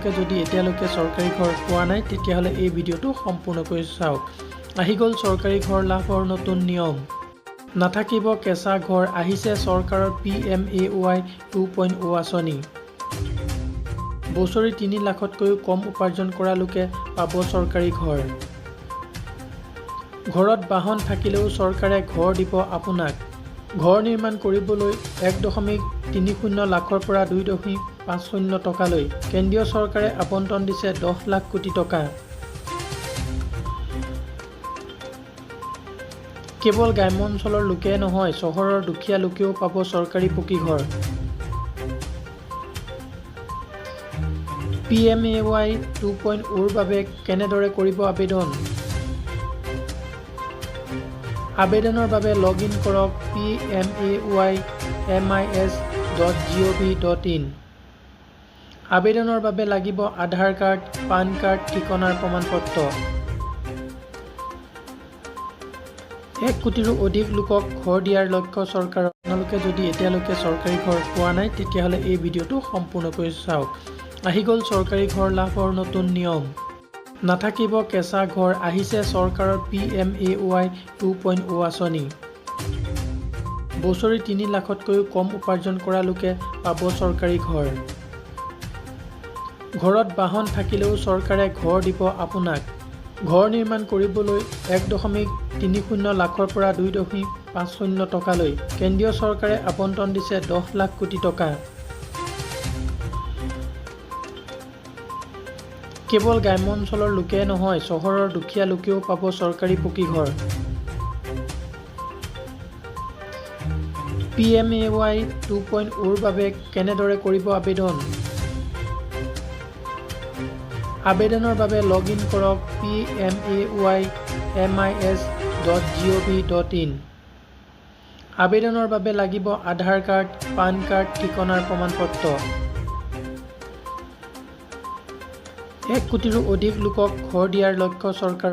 আপোনালোকে যদি এতিয়ালৈকে চৰকাৰী ঘৰ পোৱা নাই তেতিয়াহ'লে এই ভিডিঅ'টো সম্পূৰ্ণকৈ চাওক। আহি গ'ল চৰকাৰী ঘৰ লাভৰ নতুন নিয়ম। নাথাকিব কেঁচা ঘৰ, আহিছে চৰকাৰৰ PMAY 2.0 আঁচনি। বছৰি 3 লাখতকৈও কম উপাৰ্জন কৰা লোকে পাব চৰকাৰী ঘৰ। ঘৰত বাহন থাকিলেও চৰকাৰে ঘৰ দিব আপোনাক। ঘৰ নিৰ্মাণ কৰিবলৈ 1.30 লাখৰ পৰা 2.50 টকালৈ কেন্দ্ৰীয় চৰকাৰে আবণ্টন দিছে 10 লাখ কোটি টকা। কেৱল গ্ৰাম্য অঞ্চলৰ লোকে নহয়, চহৰৰ দুখীয়া লোকেও পাব চৰকাৰী পকী ঘৰ। PMAY 2.0 ৰ বাবে কেনেদৰে কৰিব আবেদন? আবেদনৰ বাবে লগ ইন কৰক pmaymis.gov.in। আবেদনৰ বাবে লাগিব আধাৰ কাৰ্ড, পান কাৰ্ড, ঠিকনাৰ প্ৰমাণপত্ৰ। 1 কোটিৰো অধিক লোকক ঘৰ দিয়াৰ লক্ষ্য চৰকাৰৰ। আপোনালোকে যদি এতিয়ালৈকে চৰকাৰী ঘৰ পোৱা নাই তেতিয়াহ'লে এই ভিডিঅ'টো সম্পূৰ্ণকৈ চাওক। আহি গ'ল চৰকাৰী ঘৰ লাভৰ নতুন নিয়ম। নাথাকিব কেঁচা ঘৰ, আহিছে চৰকাৰৰ PMAY 2.0 আঁচনি। বছৰি 3 লাখতকৈও কম উপাৰ্জন কৰা লোকে পাব চৰকাৰী ঘৰ। ঘৰত বাহন থাকিলেও চৰকাৰে ঘৰ দিব আপোনাক। ঘৰ নিৰ্মাণ কৰিবলৈ 1.30 লাখৰ পৰা 2.50 টকালৈ কেন্দ্ৰীয় চৰকাৰে আবণ্টন দিছে 10 লাখ কোটি টকা। কেৱল গ্ৰাম্য অঞ্চলৰ লোকে নহয়, চহৰৰ দুখীয়া লোকেও পাব চৰকাৰী পকী ঘৰ। PMAY 2.0 ৰ বাবে কেনেদৰে কৰিব আবেদন? আবেদনৰ বাবে লগ ইন কৰক pmaymis.gov.in। আবেদনৰ বাবে লাগিব আধাৰ কাৰ্ড, পান কাৰ্ড, ঠিকনাৰ প্ৰমাণপত্ৰ। 1 কোটিৰো অধিক লোকক ঘৰ দিয়াৰ লক্ষ্য চৰকাৰৰ।